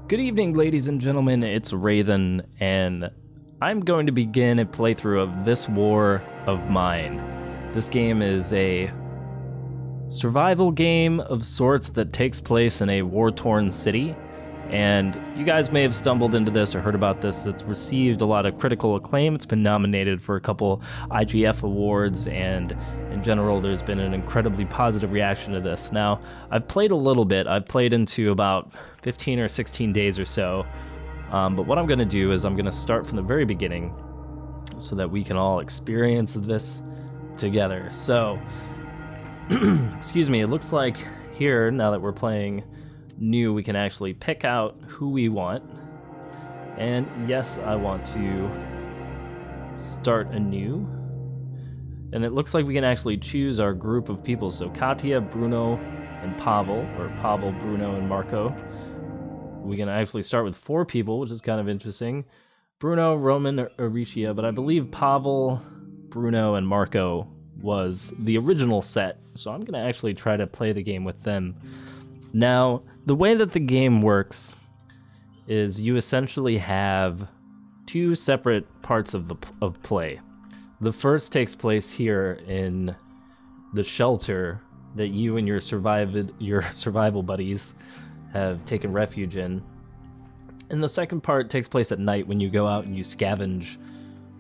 Good evening, ladies and gentlemen, it's Raidhyn, and I'm going to begin a playthrough of This War of Mine. This game is a survival game of sorts that takes place in a war-torn city, and you guys may have stumbled into this or heard about this. It's received a lot of critical acclaim. It's been nominated for a couple IGF awards, and in general, there's been an incredibly positive reaction to this. Now, I've played a little bit. I've played into about 15 or 16 days or so, but what I'm going to do is I'm going to start from the very beginning so that we can all experience this together. So, excuse me, it looks like here, now that we're playing new, we can actually pick out who we want. And yes, I want to start anew. And it looks like we can actually choose our group of people. So Katya, Bruno, and Pavel, or Pavel, Bruno, and Marco. We can actually start with 4 people, which is kind of interesting. Bruno, Roman, Aricia, but I believe Pavel, Bruno, and Marco was the original set. So I'm going to actually try to play the game with them. Now, the way that the game works is you essentially have 2 separate parts of play. The first takes place here in the shelter that you and your survival buddies have taken refuge in. And the second part takes place at night when you go out and you scavenge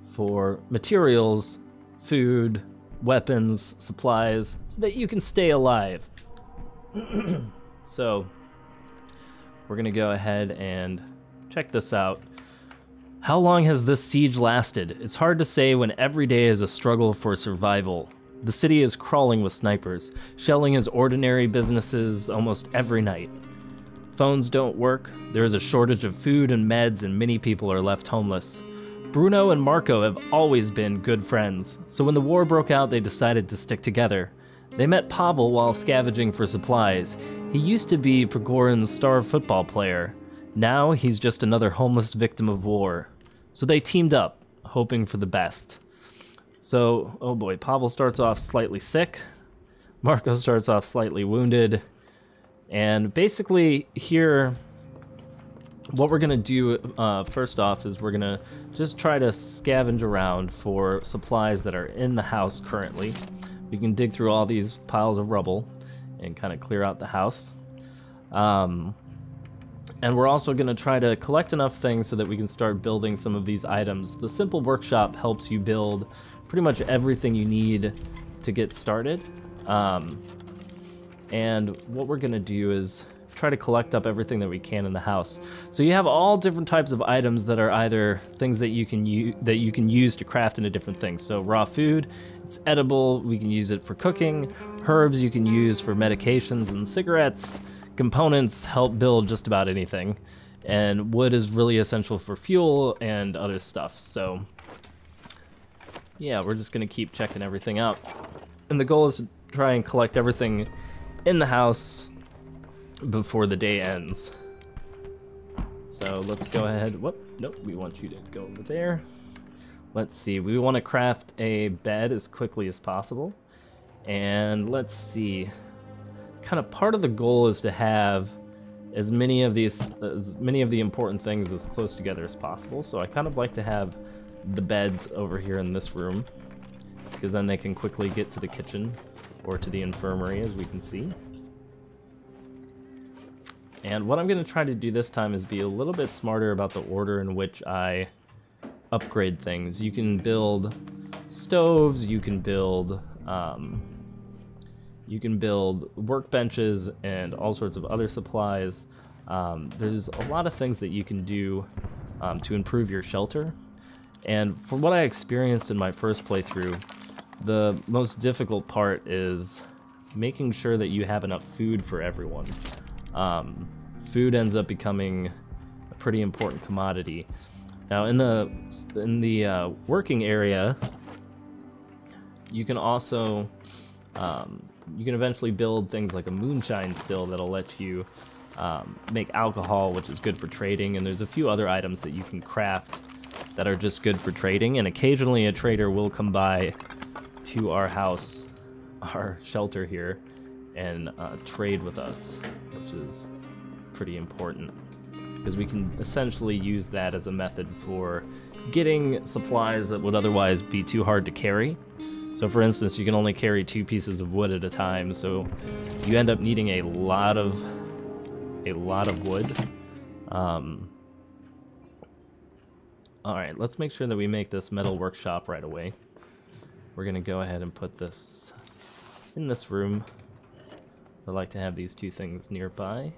for materials, food, weapons, supplies, so that you can stay alive. So, we're gonna go ahead and check this out. How long has this siege lasted? It's hard to say when every day is a struggle for survival. The city is crawling with snipers. Shelling is ordinary businesses almost every night. Phones don't work. There is a shortage of food and meds, and many people are left homeless. Bruno and Marco have always been good friends, so when the war broke out, they decided to stick together. They met Pavel while scavenging for supplies. He used to be Pregorin's star football player. Now he's just another homeless victim of war. So they teamed up, hoping for the best. So, oh boy, Pavel starts off slightly sick. Marco starts off slightly wounded. And basically here, what we're gonna do first off is we're gonna just try to scavenge around for supplies that are in the house currently. We can dig through all these piles of rubble and kind of clear out the house. And we're also going to try to collect enough things so that we can start building some of these items. The simple workshop helps you build pretty much everything you need to get started. And what we're going to do is try to collect up everything that we can in the house. So you have all different types of items that are either things that you can use to craft into different things. So raw food, it's edible, we can use it for cooking. Herbs you can use for medications, and cigarettes. Components help build just about anything. And wood is really essential for fuel and other stuff. So yeah, we're just gonna keep checking everything out. And the goal is to try and collect everything in the house before the day ends. So let's go ahead. Whoop, nope, we want you to go over there. Let's see, we want to craft a bed as quickly as possible. And let's see, kind of part of the goal is to have as many of the important things as close together as possible. So I kind of like to have the beds over here in this room, because then they can quickly get to the kitchen or to the infirmary, as we can see. And what I'm going to try to do this time is be a little bit smarter about the order in which I upgrade things. You can build stoves, you can build workbenches and all sorts of other supplies. There's a lot of things that you can do to improve your shelter. And from what I experienced in my first playthrough, the most difficult part is making sure that you have enough food for everyone. Food ends up becoming a pretty important commodity. Now in the working area, you can also you can eventually build things like a moonshine still that'll let you make alcohol, which is good for trading, and there's a few other items that you can craft that are just good for trading, and occasionally a trader will come by to our house, our shelter here, and trade with us, which is pretty important. because we can essentially use that as a method for getting supplies that would otherwise be too hard to carry. So for instance, you can only carry 2 pieces of wood at a time, so you end up needing a lot of wood. Alright, let's make sure that we make this metal workshop right away. We're gonna go ahead and put this in this room. I like to have these 2 things nearby.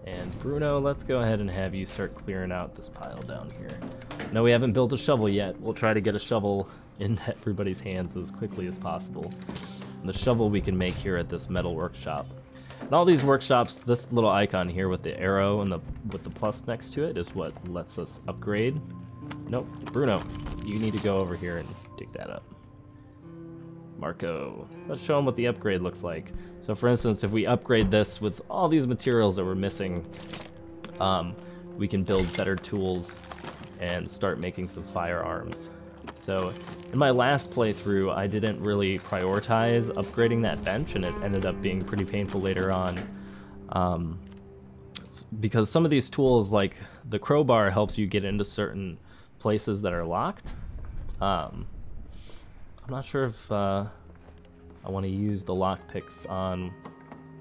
And Bruno, let's go ahead and have you start clearing out this pile down here. No, we haven't built a shovel yet. We'll try to get a shovel in everybody's hands as quickly as possible. And the shovel we can make here at this metal workshop. And all these workshops, this little icon here with the arrow and with the plus next to it is what lets us upgrade. Nope, Bruno, you need to go over here and dig that up. Marco, let's show him what the upgrade looks like. So for instance, if we upgrade this with all these materials that we're missing, we can build better tools and start making some firearms. So in my last playthrough, I didn't really prioritize upgrading that bench, and it ended up being pretty painful later on. Because some of these tools, like the crowbar, helps you get into certain places that are locked. I'm not sure if I want to use the lockpicks on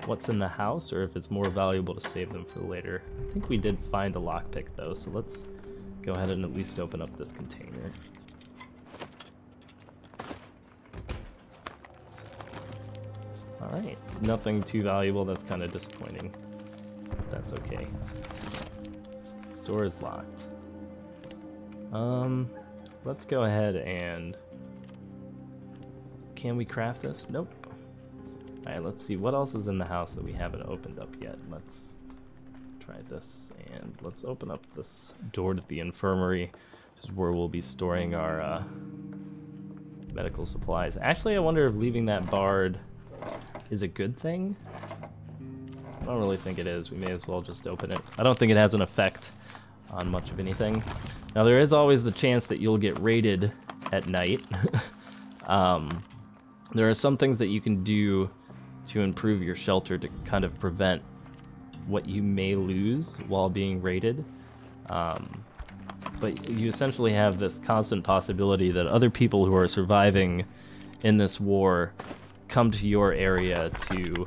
what's in the house, or if it's more valuable to save them for later. I think we did find a lockpick though, so let's go ahead and at least open up this container. Alright, nothing too valuable. That's kind of disappointing. But that's okay. Store is locked. Let's go ahead and... Can we craft this? Nope. Alright, let's see. What else is in the house that we haven't opened up yet? Let's try this, and let's open up this door to the infirmary. This is where we'll be storing our medical supplies. Actually, I wonder if leaving that barred is a good thing. I don't really think it is. We may as well just open it. I don't think it has an effect on much of anything. Now, there is always the chance that you'll get raided at night. There are some things that you can do to improve your shelter to kind of prevent what you may lose while being raided. But you essentially have this constant possibility that other people who are surviving in this war come to your area to,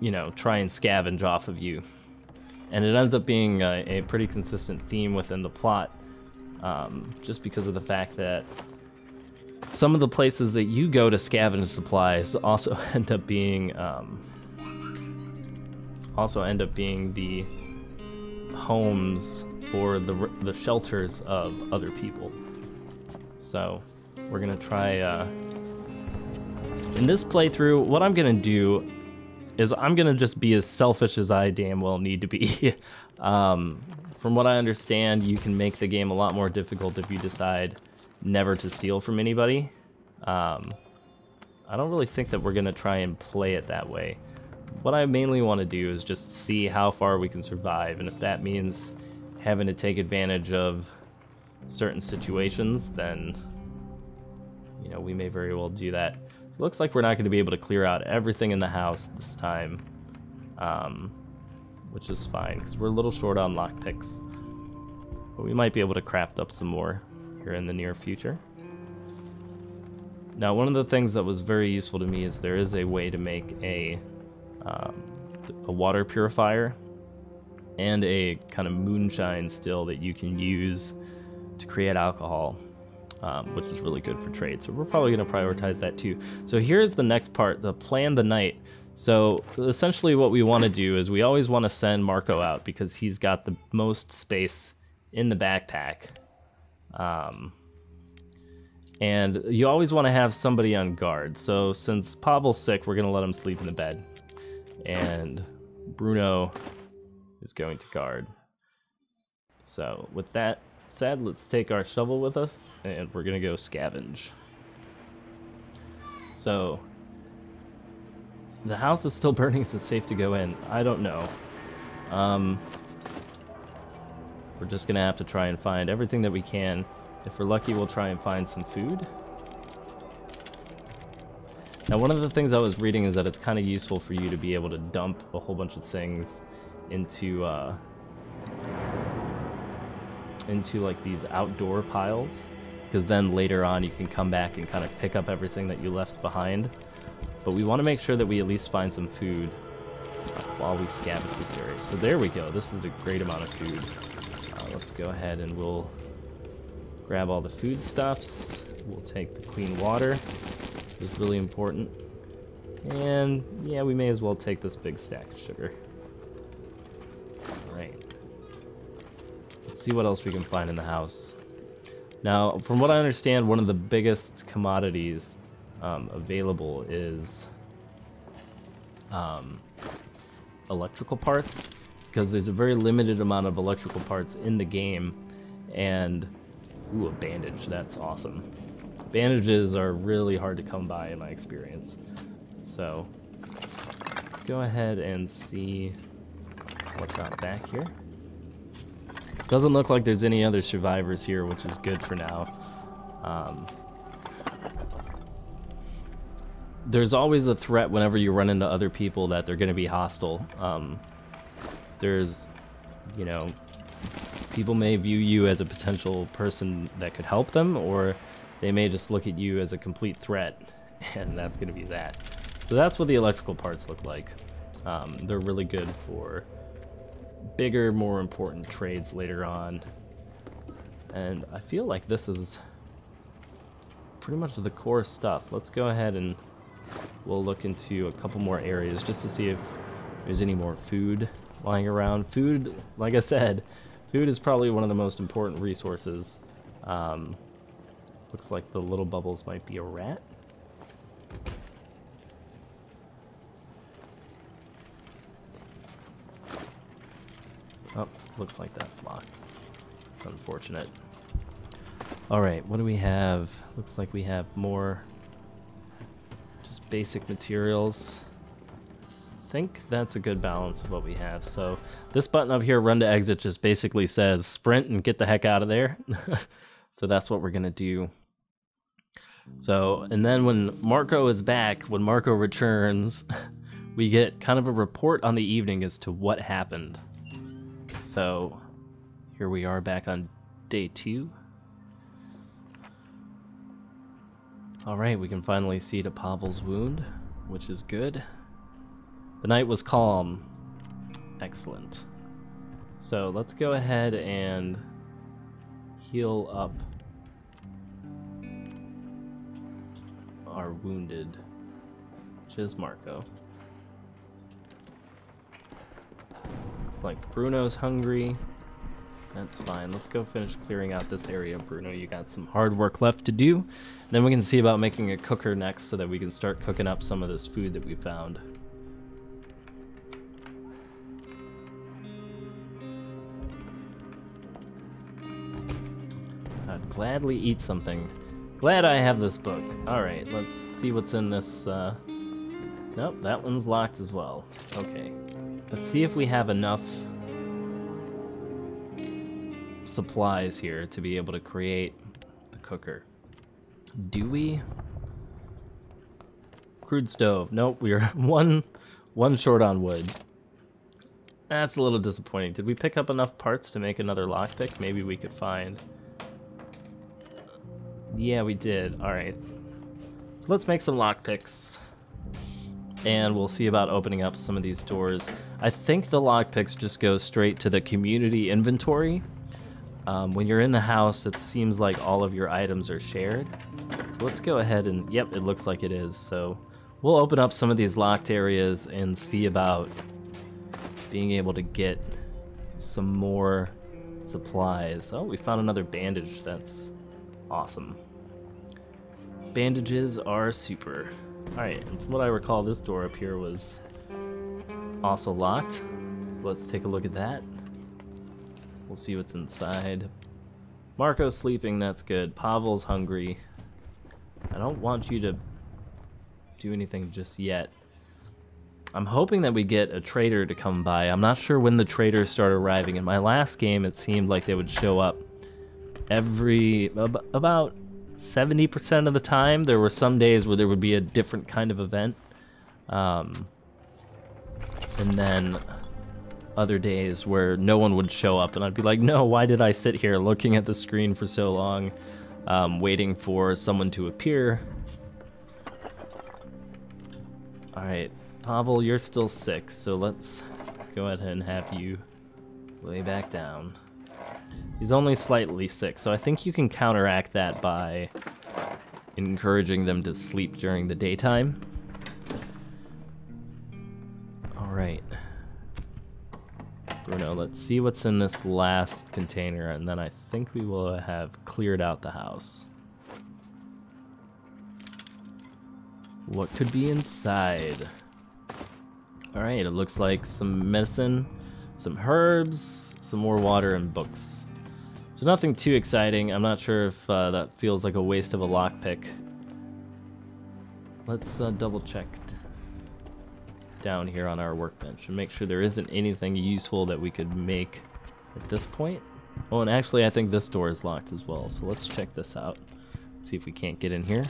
you know, try and scavenge off of you. And it ends up being a pretty consistent theme within the plot, just because of the fact that some of the places that you go to scavenge supplies also end up being the homes or the shelters of other people. So we're gonna try in this playthrough, what I'm gonna do is I'm gonna just be as selfish as I damn well need to be. From what I understand, you can make the game a lot more difficult if you decide never to steal from anybody. I don't really think that we're gonna try and play it that way. What I mainly want to do is just see how far we can survive, and if that means having to take advantage of certain situations, then, you know, we may very well do that. It looks like we're not going to be able to clear out everything in the house this time, which is fine, because we're a little short on lockpicks. But we might be able to craft up some more here in the near future. Now, one of the things that was very useful to me is there is a way to make a water purifier and a kind of moonshine still that you can use to create alcohol, which is really good for trade. So we're probably going to prioritize that too. So here's the next part, the plan the night. So essentially what we want to do is we always want to send Marco out because he's got the most space in the backpack. And you always want to have somebody on guard. So since Pavel's sick, we're going to let him sleep in the bed. And Bruno is going to guard. So with that said, let's take our shovel with us, and we're going to go scavenge. So the house is still burning. Is it safe to go in? I don't know. We're just going to have to try and find everything that we can. If we're lucky, we'll try and find some food. Now, one of the things I was reading is that it's kind of useful for you to be able to dump a whole bunch of things into like these outdoor piles, because then later on you can come back and kind of pick up everything that you left behind. But we want to make sure that we at least find some food while we scavenge this area. So there we go. This is a great amount of food. Let's go ahead and we'll grab all the foodstuffs. We'll take the clean water, which is really important. And yeah, we may as well take this big stack of sugar. Alright. Let's see what else we can find in the house. Now, from what I understand, one of the biggest commodities available is electrical parts, because there's a very limited amount of electrical parts in the game. And ooh, a bandage, that's awesome. Bandages are really hard to come by in my experience. So let's go ahead and see what's out back here. Doesn't look like there's any other survivors here, which is good for now. There's always a threat whenever you run into other people that they're going to be hostile. There's, you know, people may view you as a potential person that could help them, or they may just look at you as a complete threat, and that's going to be that. So that's what the electrical parts look like. They're really good for bigger, more important trades later on. And I feel like this is pretty much the core stuff. Let's go ahead and we'll look into a couple more areas just to see if there's any more food lying around. Food, like I said, food is probably one of the most important resources. Looks like the little bubbles might be a rat. Oh, looks like that's locked. It's unfortunate. Alright, what do we have? Looks like we have more just basic materials. I think that's a good balance of what we have. So this button up here, run to exit, just basically says sprint and get the heck out of there. So that's what we're gonna do. So, and then when Marco is back, when Marco returns, we get kind of a report on the evening as to what happened. So here we are back on day 2. Alright, we can finally see to Pavel's wound, which is good. The night was calm. Excellent. So let's go ahead and heal up our wounded, which is Marco. Looks like Bruno's hungry. That's fine. Let's go finish clearing out this area. Bruno, you got some hard work left to do. Then we can see about making a cooker next so that we can start cooking up some of this food that we found. I'd gladly eat something. Glad I have this book. Alright, let's see what's in this. Nope, that one's locked as well. Okay. Let's see if we have enough supplies here to be able to create the cooker. Do we? Crude stove. Nope, we are one short on wood. That's a little disappointing. Did we pick up enough parts to make another lockpick? Maybe we could find. Yeah, we did. Alright. So let's make some lockpicks. And we'll see about opening up some of these doors. I think the lockpicks just go straight to the community inventory. When you're in the house, it seems like all of your items are shared. So let's go ahead and, yep, it looks like it is. So we'll open up some of these locked areas and see about being able to get some more supplies. Oh, we found another bandage. That's awesome. Bandages are super. Alright, and from what I recall, this door up here was also locked. So let's take a look at that. We'll see what's inside. Marco's sleeping, that's good. Pavel's hungry. I don't want you to do anything just yet. I'm hoping that we get a trader to come by. I'm not sure when the traders start arriving. In my last game, it seemed like they would show up about 70% of the time. There were some days where there would be a different kind of event. And then other days where no one would show up, and I'd be like, no, why did I sit here looking at the screen for so long, waiting for someone to appear? Alright, Pavel, you're still sick, so let's go ahead and have you lay back down. He's only slightly sick, so I think you can counteract that by encouraging them to sleep during the daytime. Alright. Bruno, let's see what's in this last container, and then I think we will have cleared out the house. What could be inside? Alright, it looks like some medicine, some herbs, some more water, and books. So nothing too exciting. I'm not sure if that feels like a waste of a lockpick. Let's double check down here on our workbench and make sure there isn't anything useful that we could make at this point. Oh, and actually I think this door is locked as well, so let's check this out. See if we can't get in here.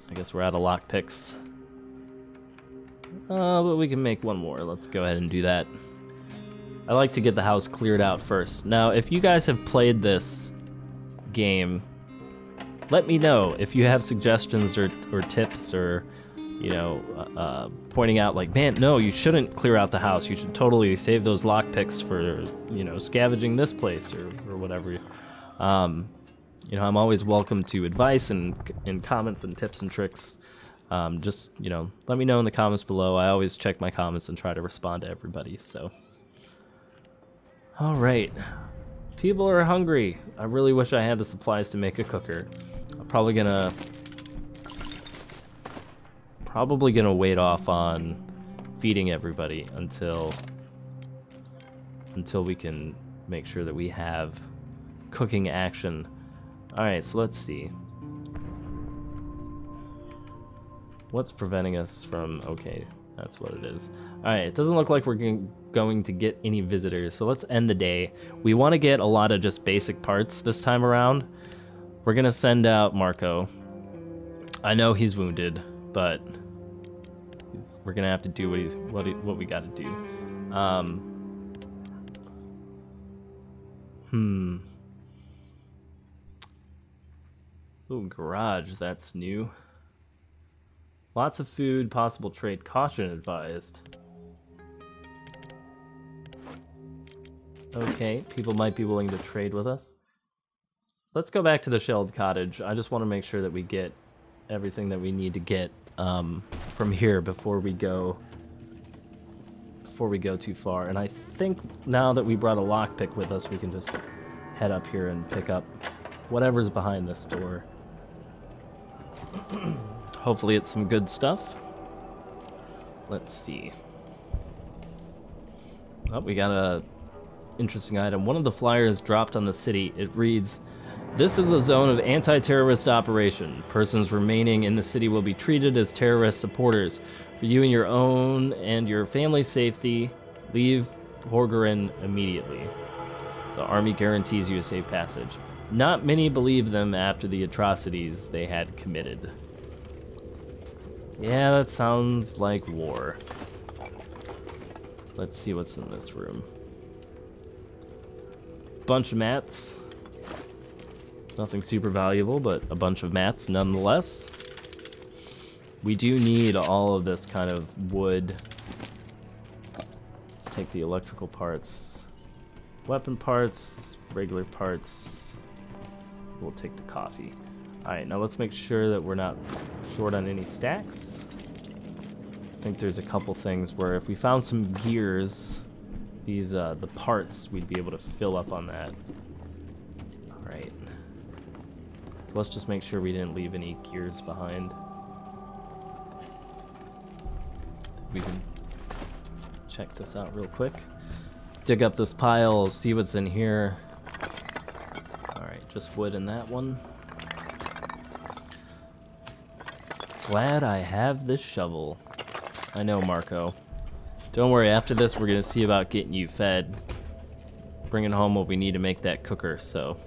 I guess we're out of lockpicks. But we can make one more. Let's go ahead and do that. I like to get the house cleared out first. Now, if you guys have played this game, let me know if you have suggestions or tips, or you know, pointing out like, man, no, you shouldn't clear out the house. You should totally save those lockpicks for, you know, scavenging this place or whatever. You know, I'm always welcome to advice and comments and tips and tricks. Just, you know, let me know in the comments below. I always check my comments and try to respond to everybody, so. All right. People are hungry. I really wish I had the supplies to make a cooker. I'm probably gonna wait off on feeding everybody until we can make sure that we have cooking action. All right, so let's see. What's preventing us from... Okay, that's what it is. All right, it doesn't look like we're going to get any visitors, so let's end the day. We want to get a lot of just basic parts this time around. We're gonna send out Marco. I know he's wounded, but we're gonna have to do what we got to do. Ooh, garage, that's new. Lots of food, possible trade, caution advised. Okay, people might be willing to trade with us. Let's go back to the shelled cottage. I just want to make sure that we get everything that we need to get from here before we go too far. And I think now that we brought a lockpick with us, we can just head up here and pick up whatever's behind this door. Hopefully it's some good stuff. Let's see. Oh, we got a interesting item. One of the flyers dropped on the city. It reads, "This is a zone of anti-terrorist operation. Persons remaining in the city will be treated as terrorist supporters. For you and your own and your family's safety, leave Horgerin immediately. The army guarantees you a safe passage." Not many believe them after the atrocities they had committed. Yeah, that sounds like war. Let's see what's in this room. Bunch of mats. Nothing super valuable, but a bunch of mats nonetheless. We do need all of this kind of wood. Let's take the electrical parts. Weapon parts, regular parts. We'll take the coffee. Alright, now let's make sure that we're not short on any stacks. I think there's a couple things where if we found some gears, these the parts, we'd be able to fill up on that. Alright. Let's just make sure we didn't leave any gears behind. We can check this out real quick. Dig up this pile, see what's in here. Alright, just wood in that one. Glad I have this shovel. I know, Marco. Don't worry, after this we're gonna see about getting you fed. Bringing home what we need to make that cooker, so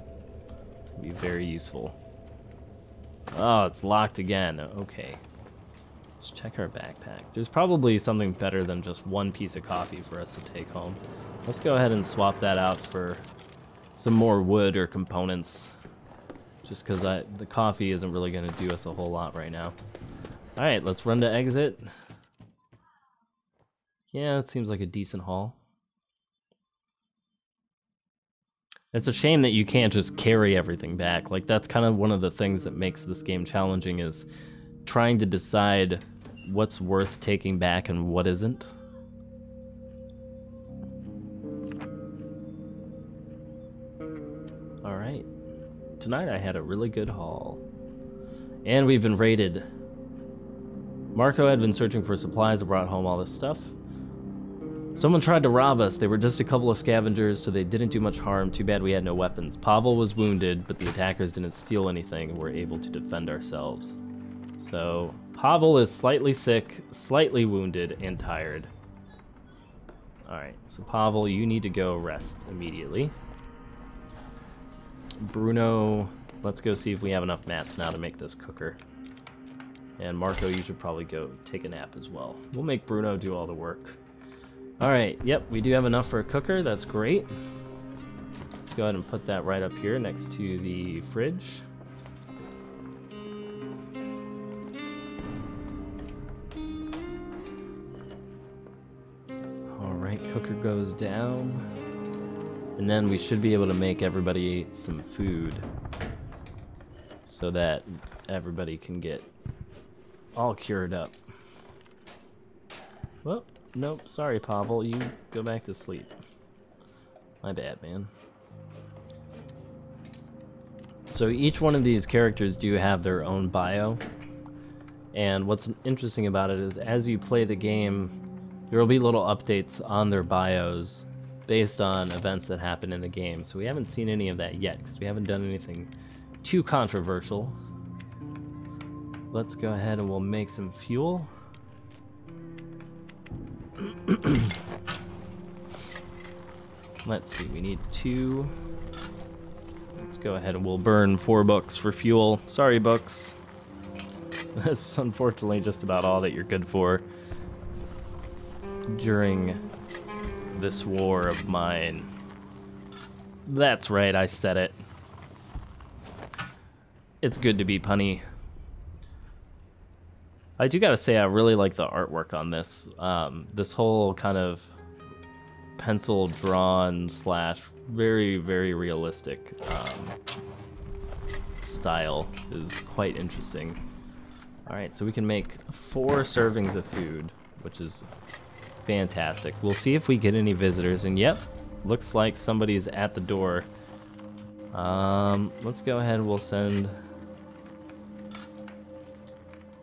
it'll be very useful. Oh, it's locked again. Okay. Let's check our backpack. There's probably something better than just one piece of coffee for us to take home. Let's go ahead and swap that out for some more wood or components. Just because the coffee isn't really going to do us a whole lot right now. Alright, let's run to exit. Yeah, it seems like a decent haul. It's a shame that you can't just carry everything back. Like, that's kind of one of the things that makes this game challenging, is trying to decide what's worth taking back and what isn't. Alright. Tonight I had a really good haul. And we've been raided. Marco had been searching for supplies and brought home all this stuff. Someone tried to rob us. They were just a couple of scavengers, so they didn't do much harm. Too bad we had no weapons. Pavel was wounded, but the attackers didn't steal anything and were able to defend ourselves. So, Pavel is slightly sick, slightly wounded, and tired. Alright, so Pavel, you need to go rest immediately. Bruno, let's go see if we have enough mats now to make this cooker. And Marco, you should probably go take a nap as well. We'll make Bruno do all the work. Alright, yep, we do have enough for a cooker. That's great. Let's go ahead and put that right up here next to the fridge. Alright, cooker goes down. And then we should be able to make everybody some food so that everybody can get all cured up. Well, nope, sorry Pavel, you go back to sleep. My bad, man. So each one of these characters do have their own bio, and what's interesting about it is as you play the game, there will be little updates on their bios based on events that happen in the game. So we haven't seen any of that yet because we haven't done anything too controversial. Let's go ahead and we'll make some fuel. Let's see, we need 2. Let's go ahead and we'll burn 4 books for fuel. Sorry, books. That's unfortunately just about all that you're good for during this war of mine. That's right, I said it. It's good to be punny. I do gotta say, I really like the artwork on this. This whole kind of pencil drawn slash very, very realistic style is quite interesting. Alright, so we can make 4 servings of food, which is fantastic. We'll see if we get any visitors, and yep, looks like somebody's at the door. Let's go ahead and we'll send...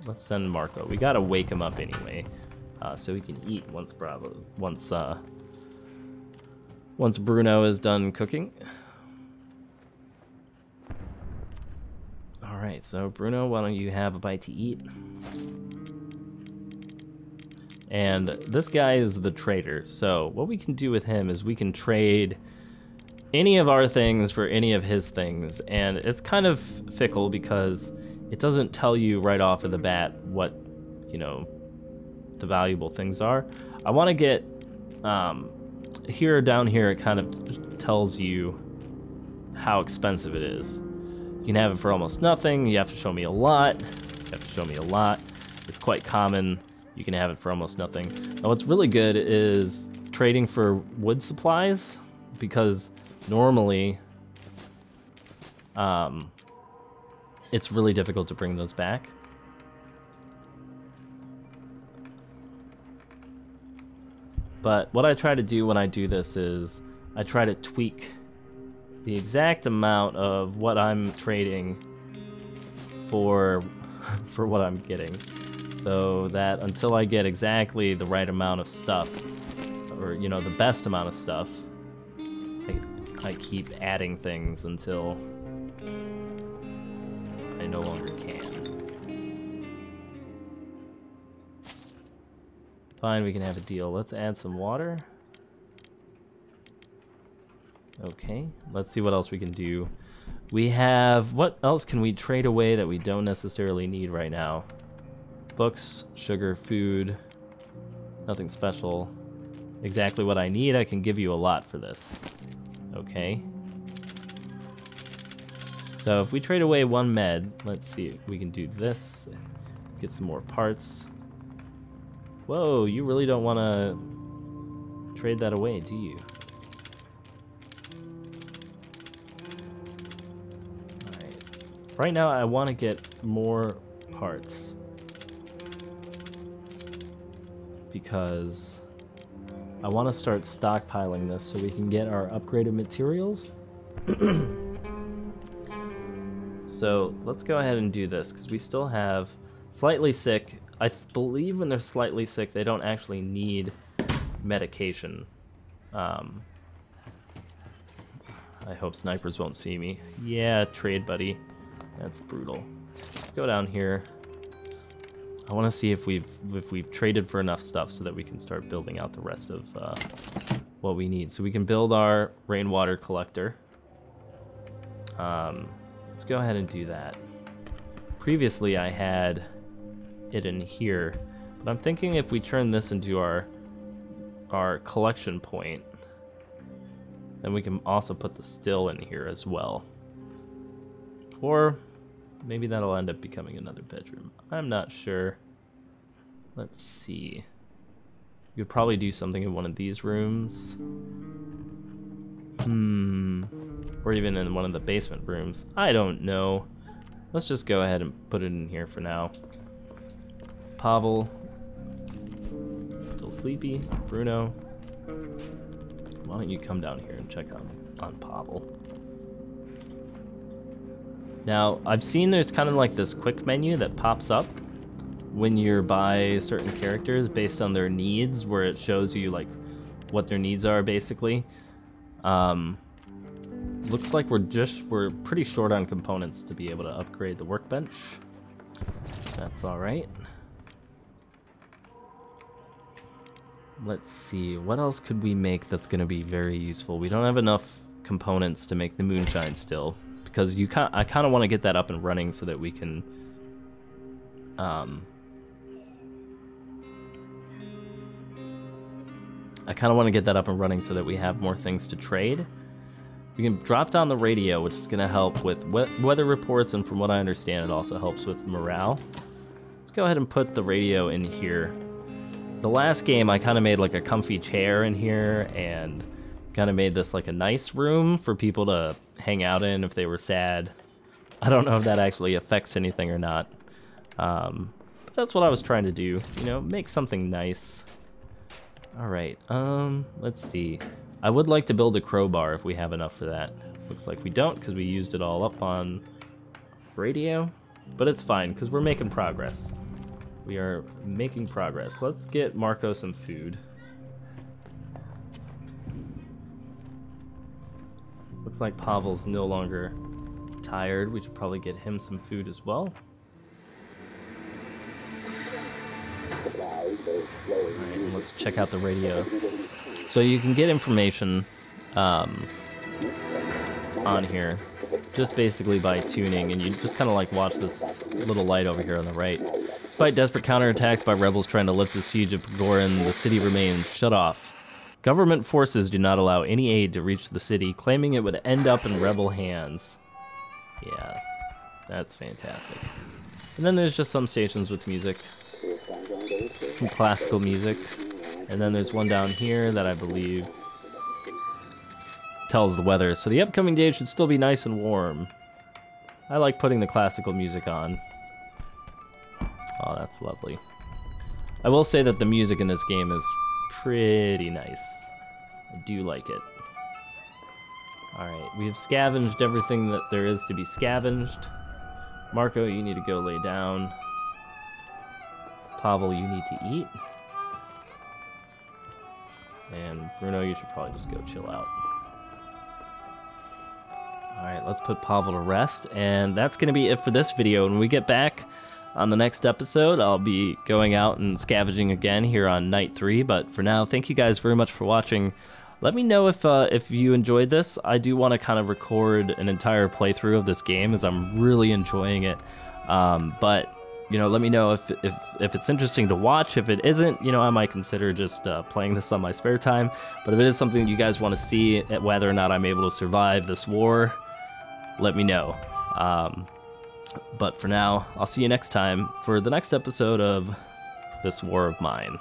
Let's send Marco. We gotta wake him up anyway, so he can eat once Bruno is done cooking. All right, so Bruno, why don't you have a bite to eat? And this guy is the trader. So what we can do with him is we can trade any of our things for any of his things, and it's kind of fickle because it doesn't tell you right off of the bat what, you know, the valuable things are. I want to get, down here it kind of tells you how expensive it is. You can have it for almost nothing, you have to show me a lot, you have to show me a lot. It's quite common, you can have it for almost nothing. Now what's really good is trading for wood supplies, because normally, it's really difficult to bring those back. But what I try to do when I do this is I try to tweak the exact amount of what I'm trading for what I'm getting, so that until I get exactly the right amount of stuff, or you know, the best amount of stuff, I keep adding things until I no longer can. Fine, we can have a deal. Let's add some water. Okay, let's see what else we can do. We have, what else can we trade away that we don't necessarily need right now? Books, sugar, food, nothing special. Exactly what I need. I can give you a lot for this. Okay. So if we trade away one med, let's see if we can do this. Get some more parts. Whoa, you really don't want to trade that away, do you? Alright. Right now I want to get more parts. Because I want to start stockpiling this so we can get our upgraded materials. So let's go ahead and do this because we still have slightly sick. I believe when they're slightly sick, they don't actually need medication. I hope snipers won't see me. Yeah, trade buddy. That's brutal. Let's go down here. I want to see if we've traded for enough stuff so that we can start building out the rest of what we need. So we can build our rainwater collector. Let's go ahead and do that. Previously I had it in here, but I'm thinking if we turn this into our collection point, then we can also put the still in here as well. Or maybe that'll end up becoming another bedroom. I'm not sure. Let's see. You could probably do something in one of these rooms. Or even in one of the basement rooms. I don't know. Let's just go ahead and put it in here for now. Pavel. Still sleepy. Bruno. Why don't you come down here and check on Pavel? Now, I've seen there's kind of like this quick menu that pops up when you're by certain characters based on their needs, where it shows you like what their needs are basically. Looks like we're pretty short on components to be able to upgrade the workbench. That's all right. Let's see, what else could we make that's going to be very useful? We don't have enough components to make the moonshine still, because I kind of want to get that up and running so that we can I kind of want to get that up and running so that we have more things to trade. We can drop down the radio, which is going to help with weather reports, and from what I understand, it also helps with morale. Let's go ahead and put the radio in here. The last game, I kind of made like a comfy chair in here, and kind of made this like a nice room for people to hang out in if they were sad. I don't know if that actually affects anything or not. But that's what I was trying to do, you know, make something nice. All right, let's see. I would like to build a crowbar if we have enough for that. Looks like we don't because we used it all up on radio, but it's fine because we're making progress. We are making progress. Let's get Marco some food. Looks like Pavel's no longer tired. We should probably get him some food as well. Alright, and let's check out the radio. So you can get information on here just basically by tuning, and you just kind of like watch this little light over here on the right. Despite desperate counterattacks by rebels trying to lift the siege of Pagoran, the city remains shut off. Government forces do not allow any aid to reach the city, claiming it would end up in rebel hands. Yeah, that's fantastic. And then there's just some stations with music. Some classical music. And then there's one down here that I believe tells the weather. So the upcoming day should still be nice and warm. I like putting the classical music on. Oh, that's lovely. I will say that the music in this game is pretty nice. I do like it. Alright, we have scavenged everything that there is to be scavenged. Marco, you need to go lay down. Pavel, you need to eat. And Bruno, you should probably just go chill out. Alright, let's put Pavel to rest. And that's going to be it for this video. When we get back on the next episode, I'll be going out and scavenging again here on night 3. But for now, thank you guys very much for watching. Let me know if you enjoyed this. I do want to kind of record an entire playthrough of this game as I'm really enjoying it. But you know, let me know if it's interesting to watch. If it isn't, you know, I might consider just playing this on my spare time. But if it is something you guys want to see, whether or not I'm able to survive this war, let me know. But for now, I'll see you next time for the next episode of this war of mine.